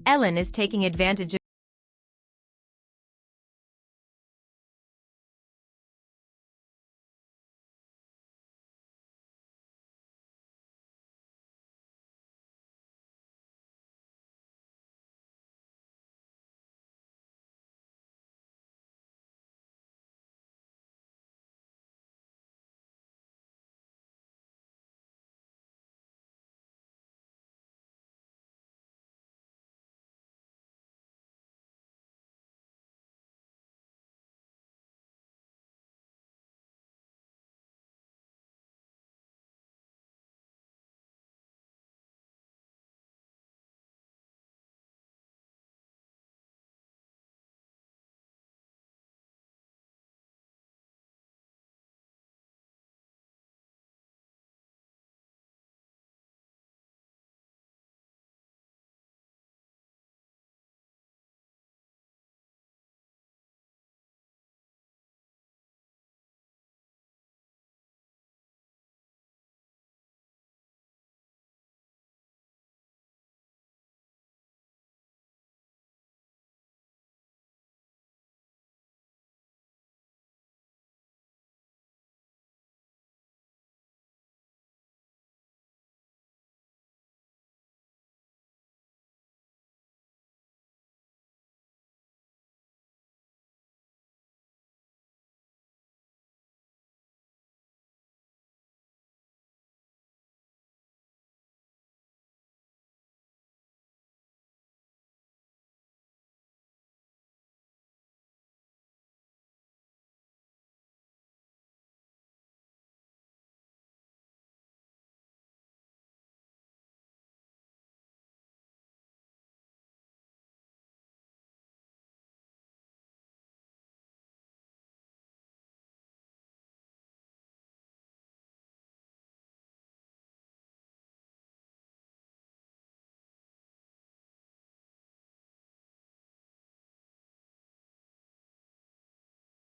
Ellen is taking advantage of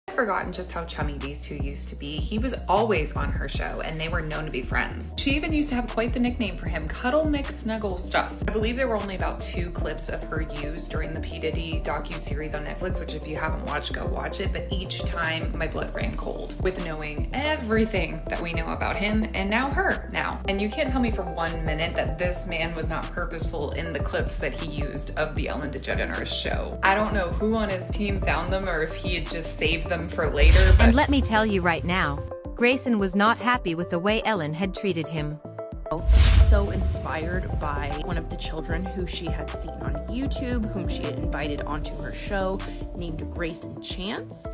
I've forgotten just how chummy these two used to be. He was always on her show and they were known to be friends. She even used to have quite the nickname for him, Cuddle McSnuggle Stuff. I believe there were only about 2 clips of her used during the P. Diddy docu-series on Netflix, which if you haven't watched, go watch it. But each time my blood ran cold with knowing everything that we know about him and now her now. And you can't tell me for 1 minute that this man was not purposeful in the clips that he used of the Ellen DeGeneres show. I don't know who on his team found them or if he had just saved them for later, but And let me tell you right now, Grayson was not happy with the way Ellen had treated him. So inspired by one of the children who she had seen on YouTube, whom she had invited onto her show, named Grayson Chance.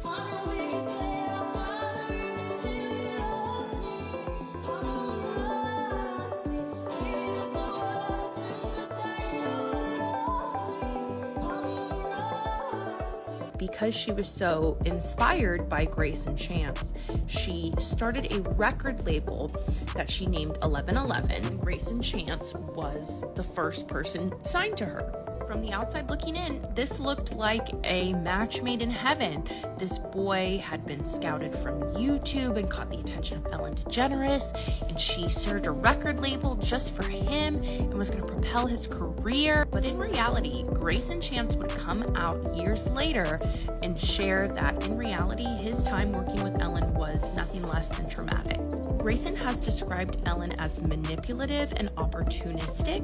Because she was so inspired by Grayson Chance, she started a record label that she named 1111. Grayson Chance was the first person signed to her. From the outside looking in, this looked like a match made in heaven. This boy had been scouted from YouTube and caught the attention of Ellen DeGeneres, and she started a record label just for him and was going to propel his career. But in reality, Grayson Chance would come out years later and share that in reality, his time working with Ellen was nothing less than traumatic. Grayson has described Ellen as manipulative and opportunistic.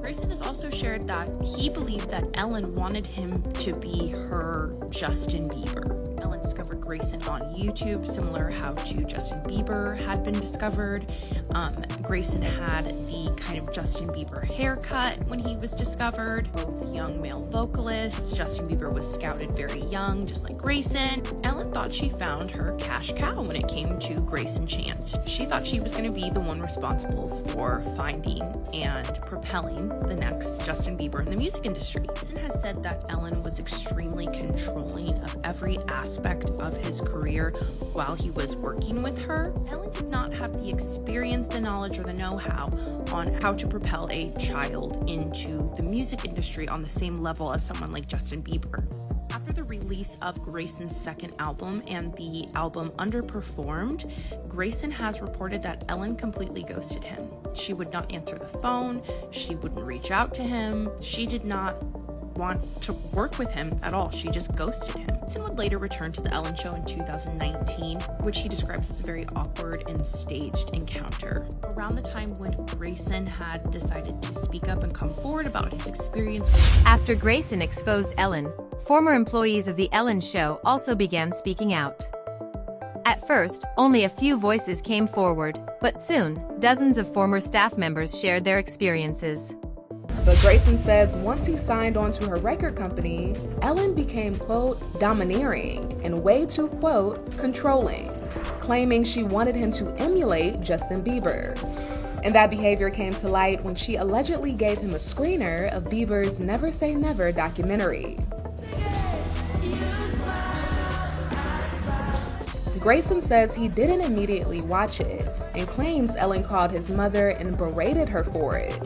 Grayson has also shared that he believed that Ellen wanted him to be her Justin Bieber. Ellen discovered Grayson on YouTube, similar how to Justin Bieber had been discovered. Grayson had the kind of Justin Bieber haircut when he was discovered. Both young male vocalists. Justin Bieber was scouted very young, just like Grayson. Ellen thought she found her cash cow when it came to Grayson Chance. She thought she was going to be the one responsible for finding and propelling the next Justin Bieber in the music industry. Grayson has said that Ellen was extremely controlling of every aspect aspect of his career while he was working with her. Ellen did not have the experience, the knowledge, or the know-how on how to propel a child into the music industry on the same level as someone like Justin Bieber. After the release of Grayson's second album and the album underperformed, Grayson has reported that Ellen completely ghosted him. She would not answer the phone, she wouldn't reach out to him, she did not want to work with him at all. She just ghosted him. Grayson would later return to the Ellen Show in 2019, which he describes as a very awkward and staged encounter. Around the time when Grayson had decided to speak up and come forward about his experience. After Grayson exposed Ellen, former employees of the Ellen Show also began speaking out. At first, only a few voices came forward, but soon, dozens of former staff members shared their experiences. But Grayson says once he signed on to her record company, Ellen became, quote, domineering and way too, quote, controlling, claiming she wanted him to emulate Justin Bieber. And that behavior came to light when she allegedly gave him a screener of Bieber's Never Say Never documentary. Grayson says he didn't immediately watch it and claims Ellen called his mother and berated her for it.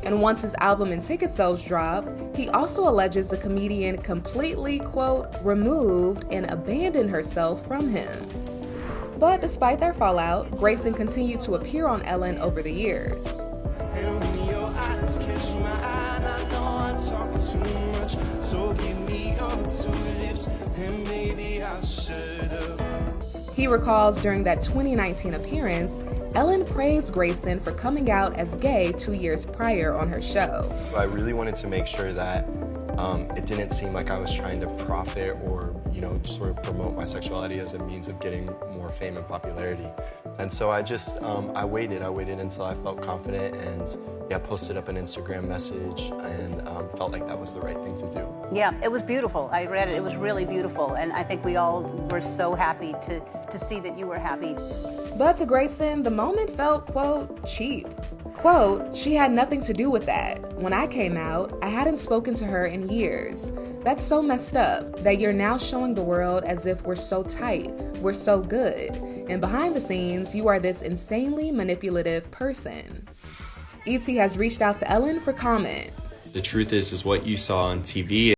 And once his album and ticket sales dropped, he also alleges the comedian completely, quote, removed and abandoned herself from him. But despite their fallout, Grayson continued to appear on Ellen over the years. He recalls during that 2019 appearance, Ellen praised Grayson for coming out as gay 2 years prior on her show. I really wanted to make sure that it didn't seem like I was trying to profit or, sort of promote my sexuality as a means of getting more fame and popularity. And so I just, I waited until I felt confident and posted up an Instagram message and felt like that was the right thing to do. Yeah, it was beautiful. I read it, it was really beautiful. And I think we all were so happy to see that you were happy. But to Grayson, the moment felt, quote, cheap. Quote, she had nothing to do with that. When I came out, I hadn't spoken to her in years. That's so messed up that you're now showing the world as if we're so tight, we're so good. And behind the scenes, you are this insanely manipulative person. E.T. has reached out to Ellen for comment. The truth is what you saw on TV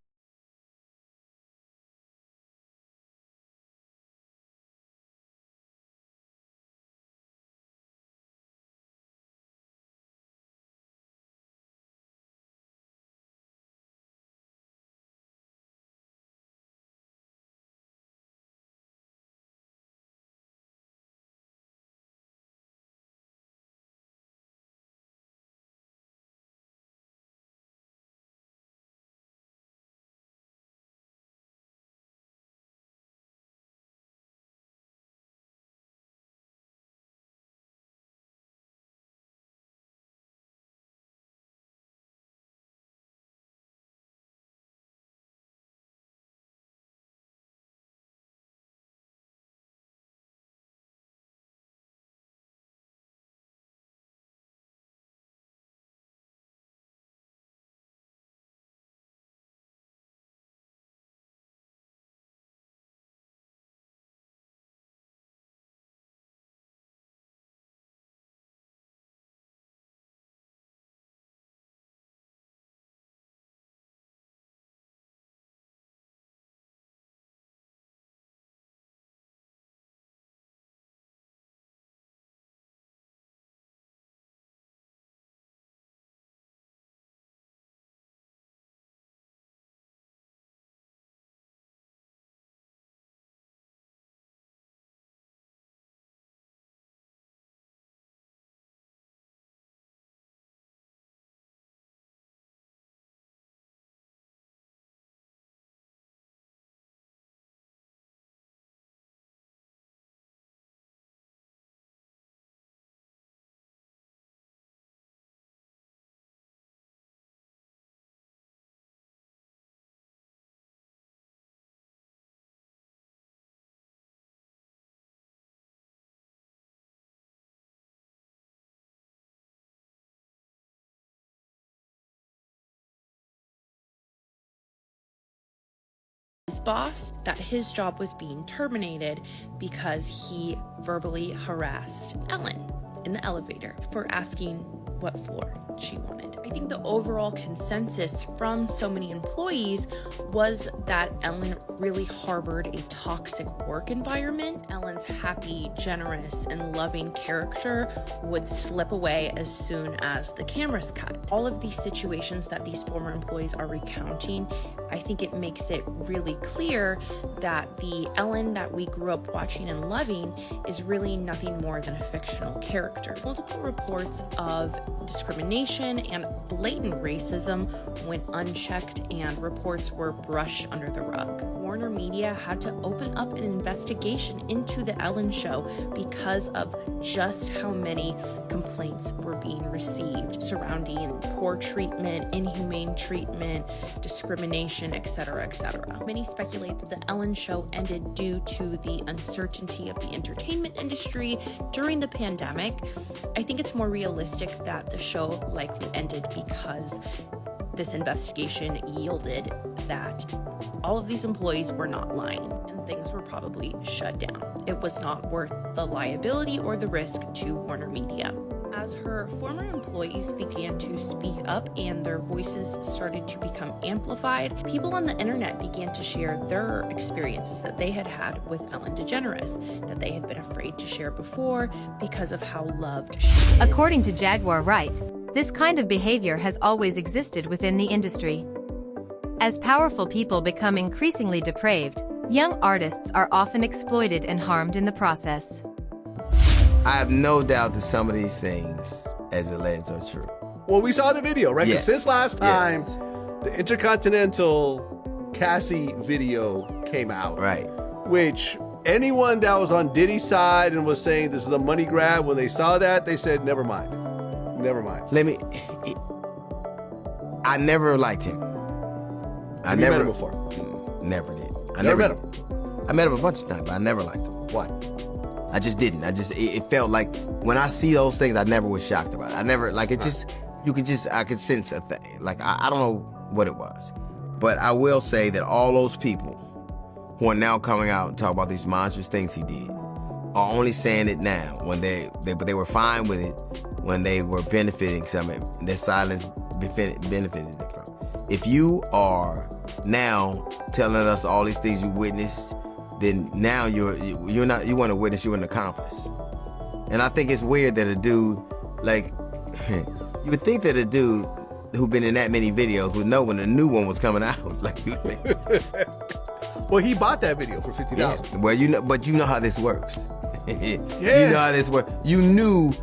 boss that his job was being terminated because he verbally harassed Ellen in the elevator for asking what floor she wanted. I think the overall consensus from so many employees was that Ellen really harbored a toxic work environment. Ellen's happy, generous, and loving character would slip away as soon as the cameras cut. All of these situations that these former employees are recounting, I think it makes it really clear that the Ellen that we grew up watching and loving is really nothing more than a fictional character. Multiple reports of discrimination and blatant racism went unchecked, and reports were brushed under the rug. Warner Media had to open up an investigation into the Ellen Show because of just how many complaints were being received surrounding poor treatment, inhumane treatment, discrimination, etc., etc. Many speculate that the Ellen Show ended due to the uncertainty of the entertainment industry during the pandemic. I think it's more realistic that the show likely ended because this investigation yielded that all of these employees were not lying and things were probably shut down. It was not worth the liability or the risk to Warner Media. As her former employees began to speak up and their voices started to become amplified, people on the internet began to share their experiences that they had had with Ellen DeGeneres, that they had been afraid to share before because of how loved she is. According to Jaguar Wright, this kind of behavior has always existed within the industry. As powerful people become increasingly depraved, young artists are often exploited and harmed in the process. I have no doubt that some of these things, as alleged, are true. Well, we saw the video, right? 'Cause Yes. since last time, Yes. the Intercontinental Cassie video came out. Right. Which anyone that was on Diddy's side and was saying this is a money grab, when they saw that, they said, never mind. Never mind. I never liked him. I Have you met him before? Never did. I Never met him? I met him a bunch of times, but I never liked him. Why? I just didn't. It felt like when I see those things, I never was shocked about it. I never, like, it just, I could sense a thing. Like, I don't know what it was. But I will say that all those people who are now coming out and talk about these monstrous things he did are only saying it now when but they were fine with it when they were benefiting from it. Their silence benefited from it. If you are now telling us all these things you witnessed, then now you're not, you want to witness, you're an accomplice. And I think it's weird that a dude, like, you would think that a dude who'd been in that many videos would know when a new one was coming out. Like, Well, he bought that video for $50. yeah. Well, but you know how this works. Yeah. You know how this works. You knew,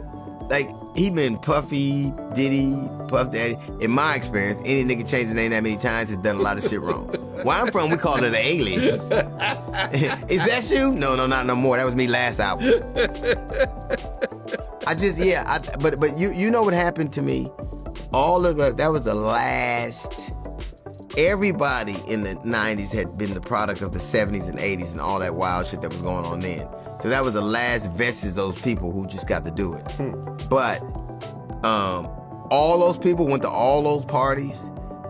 like, he been Puffy, Diddy, Puff Daddy. In my experience, any nigga changed his name that many times has done a lot of shit wrong. Where I'm from, we call it an alias. Is that you? No, not no more. That was me last album. But you know what happened to me? That was the last. Everybody in the 90s had been the product of the 70s and 80s and all that wild shit that was going on then. So that was the last vestige of those people who just got to do it. But all those people went to all those parties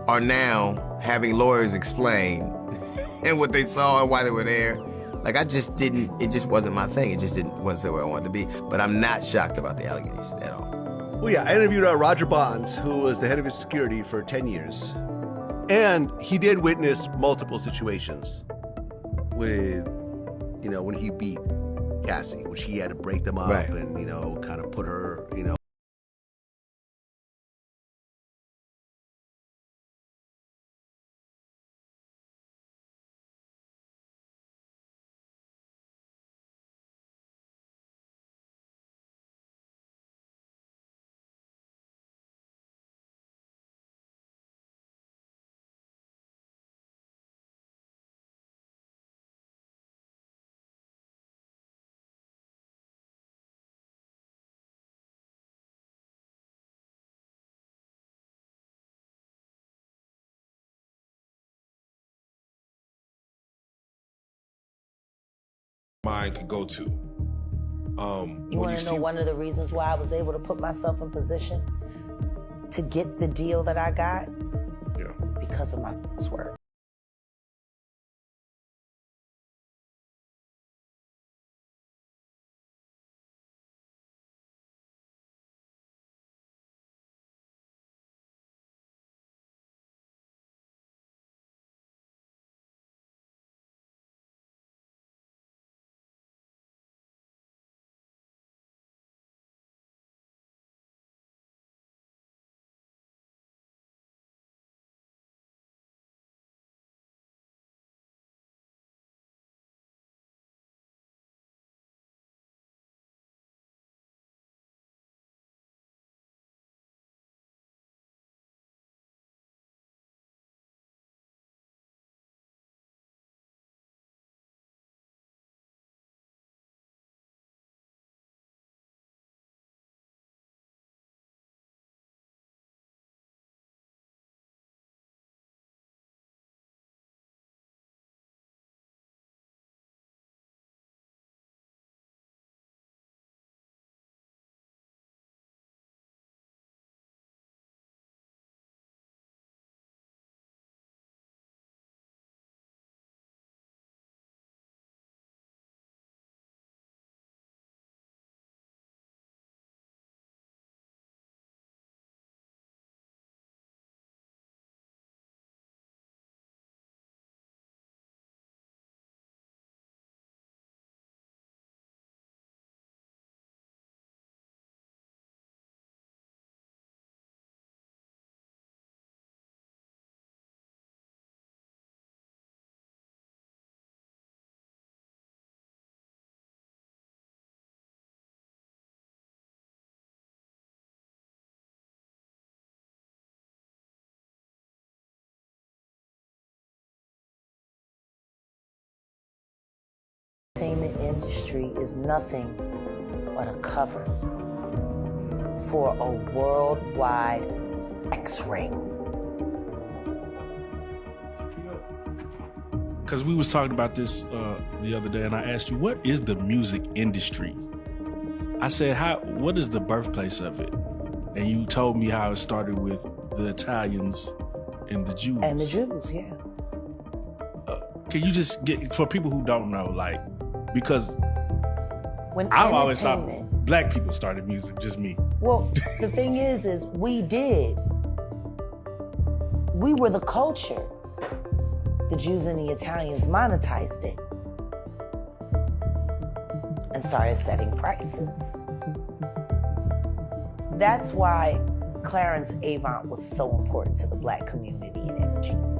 are now having lawyers explain and what they saw and why they were there. Like, it just wasn't my thing. It just wasn't where I wanted to be. But I'm not shocked about the allegations at all. Well, yeah, I interviewed Roger Bonds, who was the head of his security for 10 years. And he did witness multiple situations with, when he beat Cassie, which he had to break them up Right. and, kind of put her, mind could go to. You When want to know one of the reasons why I was able to put myself in position to get the deal that I got? Yeah. Because of my work. industry is nothing but a cover for a worldwide sex ring. Because we was talking about this the other day, and I asked you, what is the music industry? I said, what is the birthplace of it? And you told me how it started with the Italians and the Jews. And the Jews, yeah. Can you just get, for people who don't know, like, because When I've always entertainment- thought black people started music, just me. Well, the thing is we did. We were the culture. The Jews and the Italians monetized it and started setting prices. That's why Clarence Avant was so important to the black community in entertainment.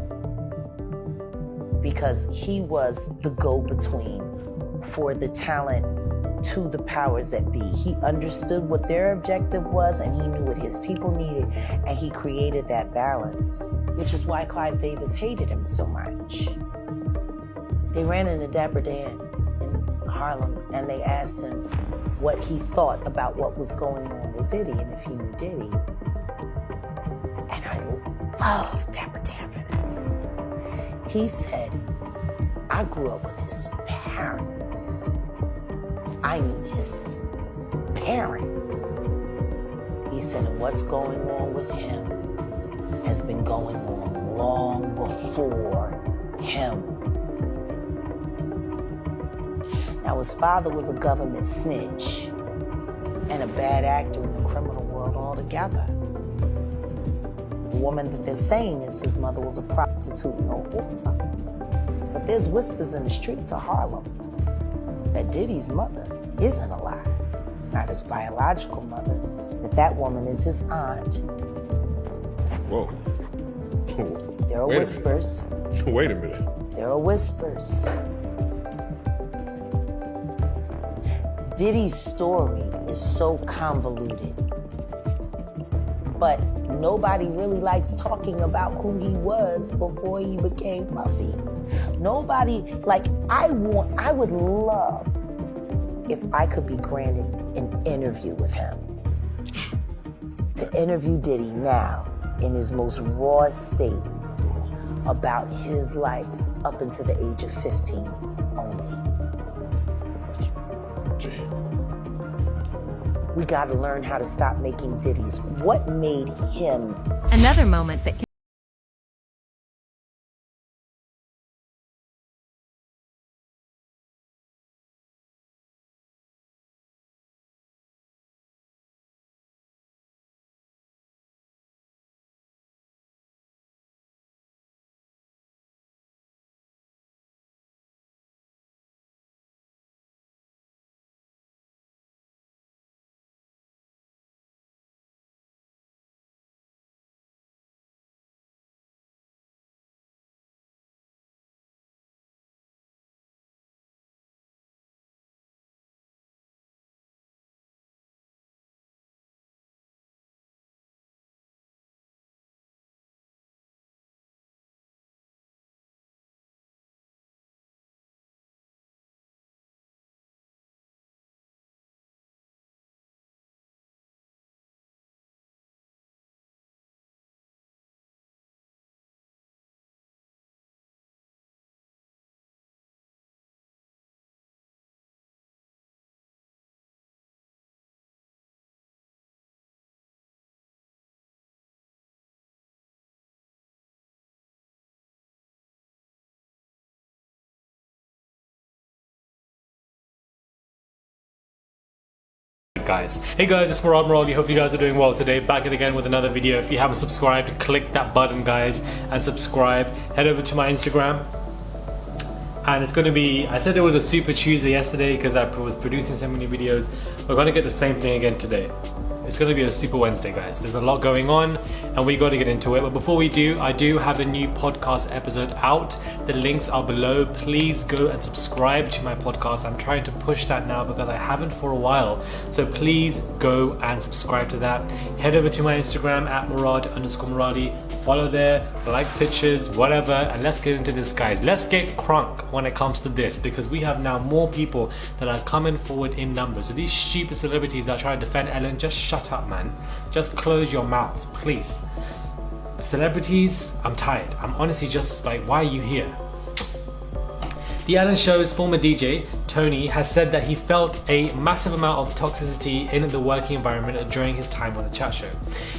Because he was the go-between for the talent to the powers that be. He understood what their objective was, and he knew what his people needed, and he created that balance, which is why Clive Davis hated him so much. They ran into Dapper Dan in Harlem, and they asked him what he thought about what was going on with Diddy, and if he knew Diddy. And I love Dapper Dan for this. He said, I grew up with his parents. I knew his parents. He said, and what's going on with him has been going on long before him. Now, his father was a government snitch and a bad actor in the criminal world altogether. The woman that they're saying is his mother was a prostitute and a whore. But there's whispers in the streets of Harlem that Diddy's mother isn't alive, not his biological mother, that woman is his aunt. Whoa. There are whispers. Wait a minute. There are whispers. Diddy's story is so convoluted, but nobody really likes talking about who he was before he became Puffy. Nobody, like, I would love if I could be granted an interview with him. To interview Diddy now in his most raw state about his life up until the age of 15 only. We gotta learn how to stop making ditties. What made him? Another moment that guys. Hey guys, it's Murad Murali. Hope you guys are doing well today. Back again with another video. If you haven't subscribed, click that button guys and subscribe. Head over to my Instagram. And it's going to be, I said it was a Super Tuesday yesterday because I was producing so many videos. We're going to get the same thing again today. It's going to be a Super Wednesday, guys. There's a lot going on and we got to get into it. But before we do, I do have a new podcast episode out. The links are below. Please go and subscribe to my podcast. I'm trying to push that now because I haven't for a while. So please go and subscribe to that. Head over to my Instagram at Murad_Muradi. Follow there, like pictures, whatever, and let's get into this, guys. Let's get crunk when it comes to this, because we have now more people that are coming forward in numbers. So these stupid celebrities that try to defend Ellen, just shut up, man. Just close your mouths, please. Celebrities, I'm tired. I'm honestly just like, why are you here? The Ellen Show's former DJ, Tony, has said that he felt a massive amount of toxicity in the working environment during his time on the chat show.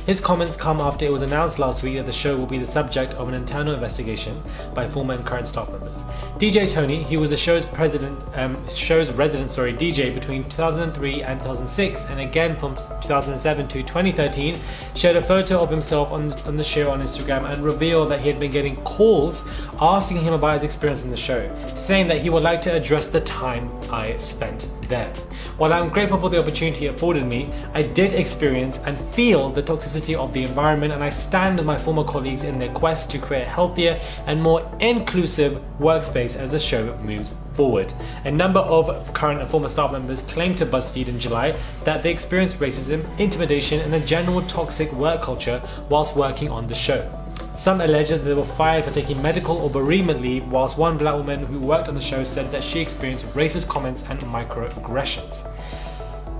His comments come after it was announced last week that the show will be the subject of an internal investigation by former and current staff members. DJ Tony, he was the show's resident DJ between 2003 and 2006, and again from 2007 to 2013, shared a photo of himself on the show on Instagram and revealed that he had been getting calls asking him about his experience on the show, saying that he would like to address the time I spent there. While I'm grateful for the opportunity it afforded me, I did experience and feel the toxicity of the environment, and I stand with my former colleagues in their quest to create a healthier and more inclusive workspace as the show moves forward. A number of current and former staff members claimed to BuzzFeed in July that they experienced racism, intimidation, and a general toxic work culture whilst working on the show. Some alleged that they were fired for taking medical or bereavement leave, whilst one black woman who worked on the show said that she experienced racist comments and microaggressions.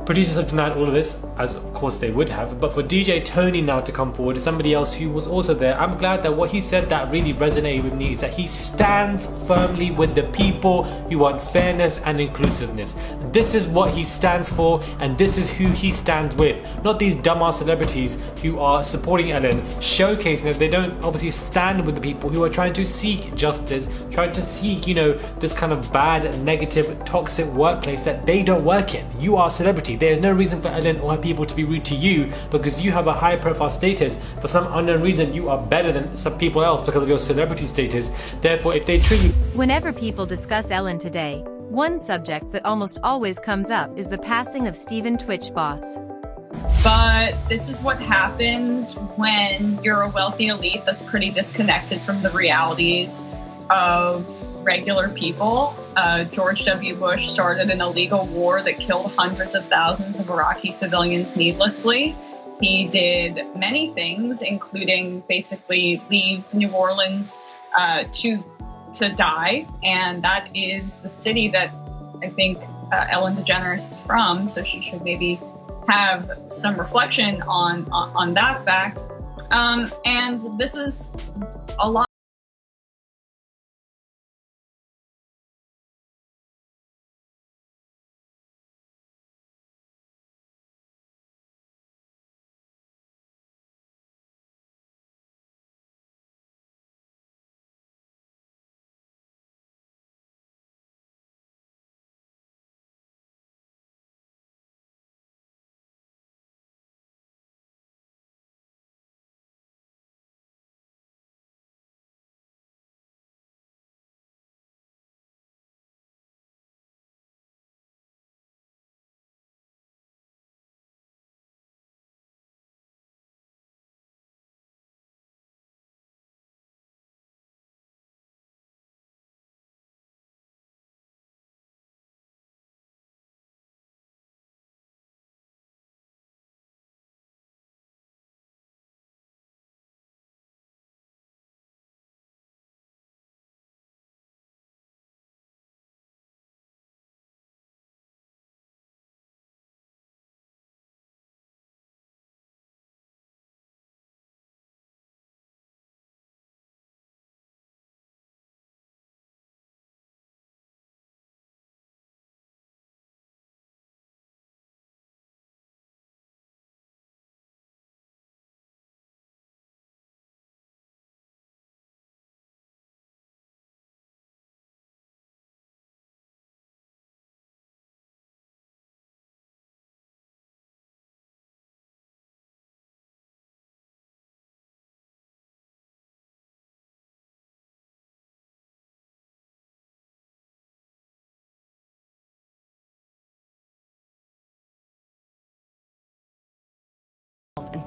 Producers have denied all of this, as of course they would have, but for DJ Tony now to come forward as somebody else who was also there, I'm glad that what he said that really resonated with me is that he stands firmly with the people who want fairness and inclusiveness. This is what he stands for, and this is who he stands with. Not these dumbass celebrities who are supporting Ellen, showcasing that they don't obviously stand with the people who are trying to seek justice, trying to seek, this kind of bad, negative, toxic workplace that they don't work in. You are a celebrity. There is no reason for Ellen or her people to be rude to you because you have a high profile status. For some unknown reason, you are better than some people else because of your celebrity status. Therefore, if they treat you... Whenever people discuss Ellen today, one subject that almost always comes up is the passing of Steven Twitch Boss. But this is what happens when you're a wealthy elite that's pretty disconnected from the realities of regular people. George W. Bush started an illegal war that killed hundreds of thousands of Iraqi civilians needlessly. He did many things, including basically leave New Orleans to die, and that is the city that I think Ellen DeGeneres is from, so she should maybe have some reflection on that fact. And this is a lot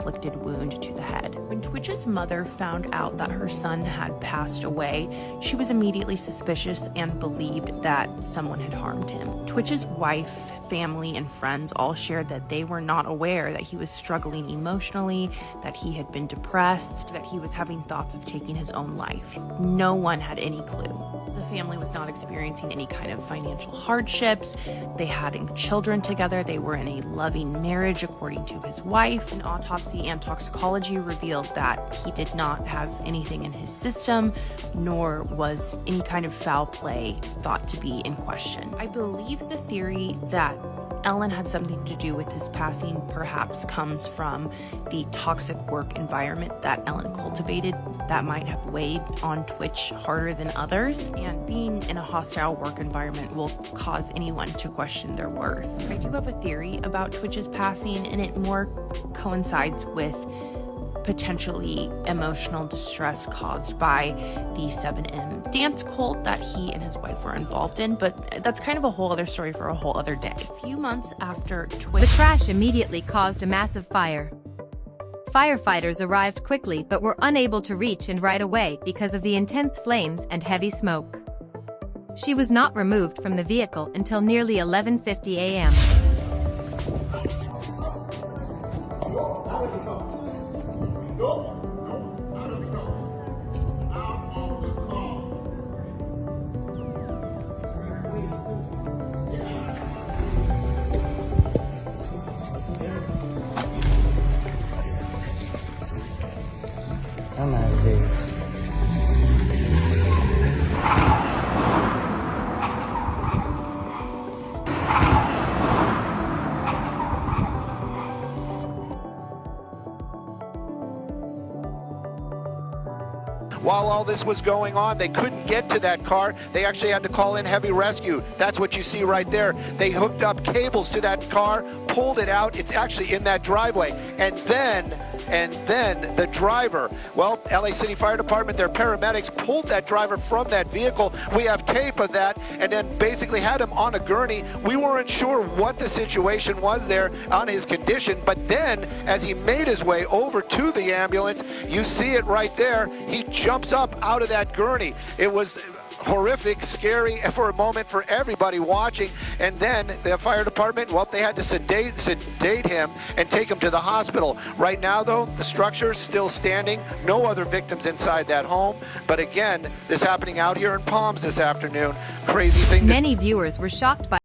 self-inflicted wound to the head. When Twitch's mother found out that her son had passed away, she was immediately suspicious and believed that someone had harmed him. Twitch's wife, family, and friends all shared that they were not aware that he was struggling emotionally, that he had been depressed, that he was having thoughts of taking his own life. No one had any clue. The family was not experiencing any kind of financial hardships. They had children together. They were in a loving marriage, according to his wife. An autopsy and toxicology revealed that he did not have anything in his system, nor was any kind of foul play thought to be in question. I believe the theory that Ellen had something to do with his passing perhaps comes from the toxic work environment that Ellen cultivated that might have weighed on Twitch harder than others, and being in a hostile work environment will cause anyone to question their worth. I do have a theory about Twitch's passing, and it more coincides with potentially emotional distress caused by the 7M dance cult that he and his wife were involved in, but that's kind of a whole other story for a whole other day. A few months after Twitch... The crash immediately caused a massive fire. Firefighters arrived quickly but were unable to reach and right away because of the intense flames and heavy smoke. She was not removed from the vehicle until nearly 11:50 a.m. I'm out of this. While all this was going on, they couldn't get to that car. They actually had to call in heavy rescue. That's what you see right there. They hooked up cables to that car, pulled it out. It's actually in that driveway. And then the driver, well, LA City Fire Department, their paramedics pulled that driver from that vehicle. We have tape of that, and then basically had him on a gurney. We weren't sure what the situation was there on his condition, but then as he made his way over to the ambulance, you see it right there. He jumps up out of that gurney. It was horrific, scary for a moment for everybody watching. And then the fire department, well, they had to sedate him and take him to the hospital. Right now, though, the structure is still standing. No other victims inside that home. But again, this happening out here in Palms this afternoon. Crazy thing. Many viewers were shocked by